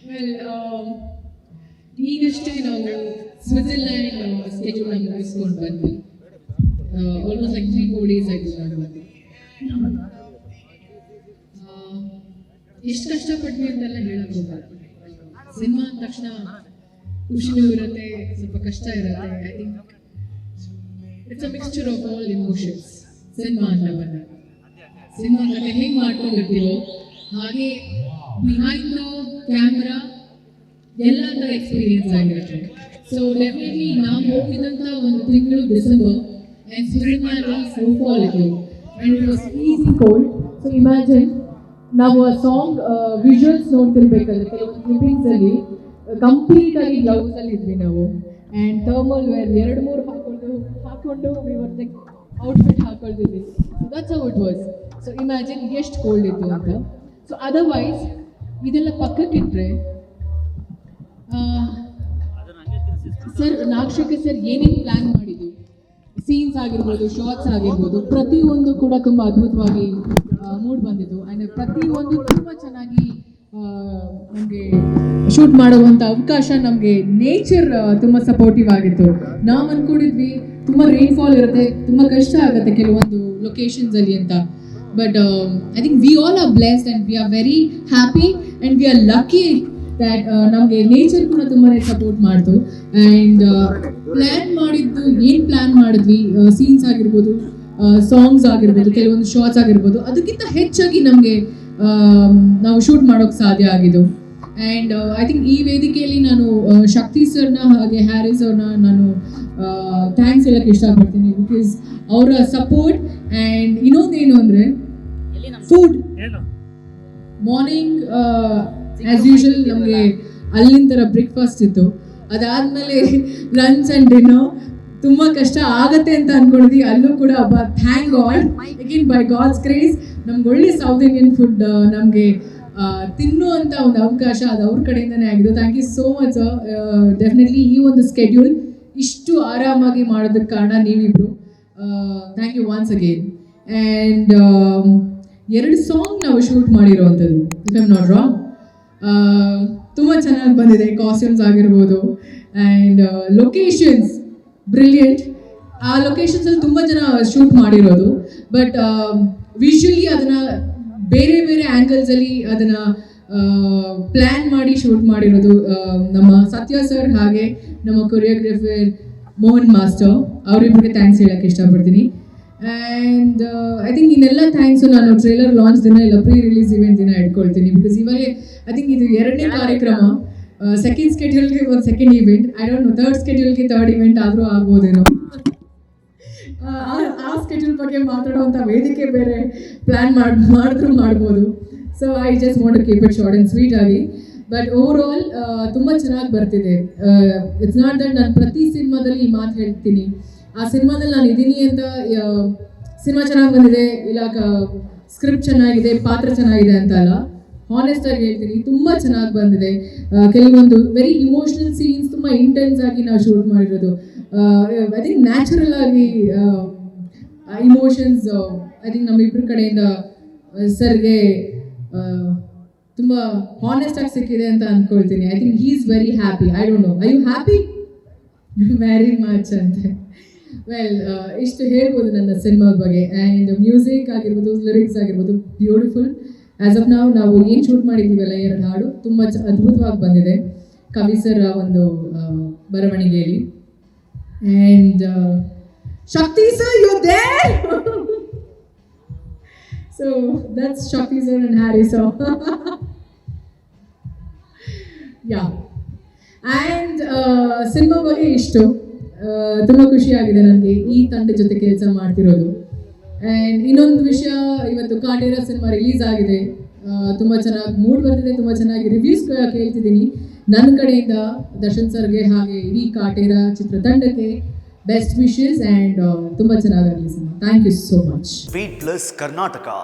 Well ಈಗಷ್ಟೇ ನಾವು Switzerland schedule ಅನ್ನು ಮುಗಿಸ್ಕೊಂಡು ಬಂದ್ವಿ. ಆಲ್ಮೋಸ್ಟ್ ಲೈಕ್ 3-4 ಡೇಸ್ ಆಯಿತು ನಾನು ಬಂದು. ಎಷ್ಟು ಕಷ್ಟಪಟ್ವಿ ಅಂತೆಲ್ಲ ಹೇಳಕ್ ಹೋಗಲ್ಲ. ಸಿನಿಮಾ ಅಂದ ತಕ್ಷಣ ಖುಷಿನೂ ಇರುತ್ತೆ, ಸ್ವಲ್ಪ ಕಷ್ಟ ಇರುತ್ತೆ. I think it's a mixture of all emotions. Cinema ಅಂತ ಬಂದಾಗ ಸಿನಿಮಾ ಕತೆ ಹೆಂಗೆ ಮಾಡ್ಕೊಂಡಿರ್ತೀವೋ ಹಾಗೆ ಬಿಹೈಂಡ್ ದ ಕ್ಯಾಮ್ರಾ ಎಲ್ಲ ಥರ ಎಕ್ಸ್ಪೀರಿಯನ್ಸ್ ಆಗಿರುತ್ತೆ. ಸೊ ಡೆಫಿನೆಟ್ಲಿ ನಾವು ಹೋಗಿದಂಥ ಒಂದು ತಿಂಗಳು ಡಿಸೆಂಬರ್ ಆ್ಯಂಡ್ ಸಿನಿಮಾ ಸ್ನೋಫಾಲ್ ಇತ್ತು and it was easy cold. So imagine ನಾವು ಆ ಸಾಂಗ್ ವಿಜುವಲ್ಸ್ ನೋಡ್ತಿರ್ಬೇಕಾದ್ರೆ ಕೆಲವೊಂದು ಕ್ಲಿಪ್ಪಿಂಗ್ಸಲ್ಲಿ ಕಂಪ್ಲೀಟಾಗಿ ಗ್ಲೌಸಲ್ಲಿ ಇದ್ವಿ ನಾವು. ಆ್ಯಂಡ್ ಥರ್ಮಲ್ ವೇರ್ 2-3 ಹಾಕೊಂಡು ಔಟ್ಫಿಟ್ ಹಾಕೊಳ್ತಿದ್ವಿ. That's how it was. So imagine ಎಷ್ಟು ಕೋಲ್ಡ್ ಇತ್ತು ಅಂತ. ಸೊ ಅದರ್ವೈಸ್ ಇದೆಲ್ಲ ಪಕ್ಕಕ್ಕಿಟ್ರೆ ಸರ್ ನಾಗಶೇಖರ್ ಸರ್ ಏನೇನು ಪ್ಲ್ಯಾನ್ ಮಾಡಿದ್ದು, ಸೀನ್ಸ್ ಆಗಿರ್ಬೋದು, ಶಾರ್ಟ್ಸ್ ಆಗಿರ್ಬೋದು, ಪ್ರತಿಯೊಂದು ಕೂಡ ತುಂಬ ಅದ್ಭುತವಾಗಿ ಮೂಡ್ ಬಂದಿದ್ದು. ಆ್ಯಂಡ್ ಪ್ರತಿಯೊಂದು ತುಂಬ ಚೆನ್ನಾಗಿ ನಮಗೆ ಶೂಟ್ ಮಾಡುವಂಥ ಅವಕಾಶ ನಮಗೆ ನೇಚರ್ ತುಂಬ ಸಪೋರ್ಟಿವ್ ಆಗಿತ್ತು. ನಾವು ಅಂದ್ಕೊಂಡಿದ್ವಿ ತುಂಬ ರೈನ್ಫಾಲ್ ಇರುತ್ತೆ, ತುಂಬ ಕಷ್ಟ ಆಗುತ್ತೆ ಕೆಲವೊಂದು ಲೊಕೇಶನ್ಸಲ್ಲಿ ಅಂತ. But I think we all are blessed and we are very happy and we are lucky that ನಮಗೆ ನೇಚರ್ ಕೂಡ ತುಂಬಾ ಸಪೋರ್ಟ್ ಮಾಡ್ತು. ಆ್ಯಂಡ್ ಪ್ಲ್ಯಾನ್ ಮಾಡಿದ್ದು ಏನು ಪ್ಲ್ಯಾನ್ ಮಾಡಿದ್ವಿ, ಸೀನ್ಸ್ ಆಗಿರ್ಬೋದು, ಸಾಂಗ್ಸ್ ಆಗಿರ್ಬೋದು, ಕೆಲವೊಂದು ಶಾರ್ಟ್ಸ್ ಆಗಿರ್ಬೋದು, ಅದಕ್ಕಿಂತ ಹೆಚ್ಚಾಗಿ ನಮಗೆ ನಾವು ಶೂಟ್ ಮಾಡೋಕ್ಕೆ ಸಾಧ್ಯ ಆಗಿದ್ದು. ಆ್ಯಂಡ್ ಐ ಥಿಂಕ್ ಈ ವೇದಿಕೆಯಲ್ಲಿ ನಾನು ಶಕ್ತಿ ಸರ್ನ ಹಾಗೆ ಹ್ಯಾರಿಸ್ ಅವ್ರನ್ನ ನಾನು ಥ್ಯಾಂಕ್ಸ್ ಹೇಳಕ್ಕೆ ಇಷ್ಟಪಡ್ತೀನಿ. ಬಿಕಾಸ್ ಅವರ ಸಪೋರ್ಟ್. ಆ್ಯಂಡ್ ಇನ್ನೊಂದೇನು ಅಂದರೆ ಫುಡ್ ಮಾರ್ನಿಂಗ್ ಆ್ಯಸ್ ಯೂಶುವಲ್ ನಮಗೆ ಅಲ್ಲಿನ ಥರ ಬ್ರೇಕ್ಫಾಸ್ಟ್ ಇತ್ತು. ಅದಾದಮೇಲೆ ಲಂಚ್ ಆ್ಯಂಡ್ ಡಿನ್ನರ್ ತುಂಬ ಕಷ್ಟ ಆಗತ್ತೆ ಅಂತ ಅಂದ್ಕೊಂಡಿದ್ವಿ. ಅಲ್ಲೂ ಕೂಡ thank God again by God's grace ನಮ್ಗೆ ಒಳ್ಳೆ ಸೌತ್ ಇಂಡಿಯನ್ ಫುಡ್ ನಮಗೆ ತಿನ್ನುವಂಥ ಒಂದು ಅವಕಾಶ ಅದು ಅವ್ರ ಕಡೆಯಿಂದನೇ ಆಗಿದ್ದು. Thank you so much sir. Definitely ಈ ಒಂದು ಸ್ಕೆಡ್ಯೂಲ್ ಇಷ್ಟು ಆರಾಮಾಗಿ ಮಾಡೋದಕ್ಕೆ ಕಾರಣ ನೀವಿಬ್ರು. Thank you once again. And 2 song ನಾವು ಶೂಟ್ ಮಾಡಿರೋವಂಥದ್ದು, if I am not wrong. ತುಂಬ ಚೆನ್ನಾಗಿ ಬಂದಿದೆ, ಕಾಸ್ಟ್ಯೂಮ್ಸ್ ಆಗಿರ್ಬೋದು ಆ್ಯಂಡ್ ಲೊಕೇಶನ್ಸ್ ಬ್ರಿಲಿಯಂಟ್. ಆ ಲೊಕೇಶನ್ಸಲ್ಲಿ ತುಂಬ ಜನ ಶೂಟ್ ಮಾಡಿರೋದು. ಬಟ್ ವಿಷುವಲಿ ಅದನ್ನು ಬೇರೆ ಬೇರೆ ಆ್ಯಂಗಲ್ಸಲ್ಲಿ ಅದನ್ನು ಪ್ಲ್ಯಾನ್ ಮಾಡಿ ಶೂಟ್ ಮಾಡಿರೋದು ನಮ್ಮ ಸತ್ಯ ಸರ್ ಹಾಗೆ ನಮ್ಮ ಕೊರಿಯೋಗ್ರಫರ್ ಮೋಹನ್ ಮಾಸ್ಟರ್. ಅವರಿಬ್ಬರಿಗೆ ಥ್ಯಾಂಕ್ಸ್ ಹೇಳೋಕ್ಕೆ ಇಷ್ಟಪಡ್ತೀನಿ. ಆ್ಯಂಡ್ ಐ ಥಿಂಕ್ ಇನ್ನೆಲ್ಲ ಥ್ಯಾಂಕ್ಸು ನಾನು ಟ್ರೈಲರ್ ಲಾಂಚ್ ದಿನ ಇಲ್ಲ ಪ್ರೀ ರಿಲೀಸ್ ಇವೆಂಟ್ ದಿನ ಇಟ್ಕೊಳ್ತೀನಿ. ಬಿಕಾಸ್ ಇವಾಗಲೇ ಐ ಥಿಂಕ್ ಇದು 2ನೇ ಕಾರ್ಯಕ್ರಮ, ಸೆಕೆಂಡ್ ಸ್ಕೆಡ್ಯೂಲ್ಗೆ ಒಂದು second event, I don't know third ಸ್ಕೆಡ್ಯೂಲ್ಗೆ ಥರ್ಡ್ ಇವೆಂಟ್ ಆದರೂ ಆಗ್ಬೋದೇನೋ. ಆ ಸ್ಕೆಡ್ಯೂಲ್ ಬಗ್ಗೆ ಮಾತಾಡುವಂಥ ವೇದಿಕೆ ಬೇರೆ ಪ್ಲ್ಯಾನ್ ಮಾಡಿದ್ರು ಮಾಡ್ಬೋದು. So I just want to keep it short and sweet ಆಗಿ. ಬಟ್ ಓವರ್ ಆಲ್ ತುಂಬ ಚೆನ್ನಾಗಿ ಬರ್ತಿದೆ. ಇಟ್ಸ್ ನಾಟ್ ದಟ್ ನಾನು ಪ್ರತಿ ಸಿನಿಮಾದಲ್ಲಿ ಈ ಮಾತು ಹೇಳ್ತೀನಿ, ಆ ಸಿನಿಮಾದಲ್ಲಿ ನಾನು ಇದ್ದೀನಿ ಅಂತ ಸಿನಿಮಾ ಚೆನ್ನಾಗಿ ಬಂದಿದೆ ಇಲ್ಲ ಸ್ಕ್ರಿಪ್ಟ್ ಚೆನ್ನಾಗಿದೆ ಪಾತ್ರ ಚೆನ್ನಾಗಿದೆ ಅಂತ ಅಲ್ಲ. ಹಾನೆಸ್ಟಾಗಿ ಹೇಳ್ತೀನಿ, ತುಂಬ ಚೆನ್ನಾಗಿ ಬಂದಿದೆ. ಕೆಲವೊಂದು ವೆರಿ ಇಮೋಷ್ನಲ್ ಸೀನ್ಸ್ ತುಂಬ ಇಂಟೆನ್ಸ್ ಆಗಿ ನಾವು ಶೂಟ್ ಮಾಡಿರೋದು. ಐ ಥಿಂಕ್ ನ್ಯಾಚುರಲ್ ಆಗಿ ಇಮೋಷನ್ಸ್ ಐ ಥಿಂಕ್ ನಮ್ಮಿಬ್ಬರ ಕಡೆಯಿಂದ ಸರ್ಗೆ ತುಂಬ ಹಾನೆಸ್ಟಾಗಿ ಸಿಕ್ಕಿದೆ ಅಂತ ಅಂದ್ಕೊಳ್ತೀನಿ. I think he is very happy. I don't know, are you happy? Very much ಅಂತೆ. ವೆಲ್ ಇಷ್ಟು ಹೇಳ್ಬೋದು ನನ್ನ ಸಿನಿಮಾದ ಬಗ್ಗೆ. ಆ್ಯಂಡ್ ಮ್ಯೂಸಿಕ್ ಆಗಿರ್ಬೋದು, ಲಿರಿಕ್ಸ್ ಆಗಿರ್ಬೋದು, ಬ್ಯೂಟಿಫುಲ್. ಆ್ಯಸ್ ಆಫ್ ನಾವು ಏನು ಶೂಟ್ ಮಾಡಿದ್ದೀವಲ್ಲ 2 ಹಾಡು ತುಂಬ ಅದ್ಭುತವಾಗಿ ಬಂದಿದೆ ಕವಿ ಸರ್ ಒಂದು ಬರವಣಿಗೆಯಲ್ಲಿ. And Shakti sir you there. So that's Shakti sir and Harry sir. Yeah. And cinema ಬಗ್ಗೆ ಇಷ್ಟು ತುಂಬ ಖುಷಿಯಾಗಿದೆ ನನಗೆ ಈ ತಂಡ ಜೊತೆ ಕೆಲಸ ಮಾಡ್ತಿರೋದು. ಆ್ಯಂಡ್ ಇನ್ನೊಂದು ವಿಷಯ, ಇವತ್ತು ಕಾಟೇರ ಸಿನಿಮಾ ರಿಲೀಸ್ ಆಗಿದೆ. ತುಂಬ ಚೆನ್ನಾಗಿ ಮೂಡ್ ಬರ್ತಿದೆ, ತುಂಬ ಚೆನ್ನಾಗಿ ರಿವ್ಯೂಸ್ ಕೇಳ್ತಿದ್ದೀನಿ ನನ್ನ ಕಡೆಯಿಂದ. ದರ್ಶನ್ ಸರ್ಗೆ ಹಾಗೆ ಇಡೀ ಕಾಟೇರ ಚಿತ್ರತಂಡಕ್ಕೆ ಬೆಸ್ಟ್ ವಿಶಸ್ ಆ್ಯಂಡ್ ತುಂಬ ಚೆನ್ನಾಗಾಗಲಿ cinema. Thank you so much. Beat Plus Karnataka.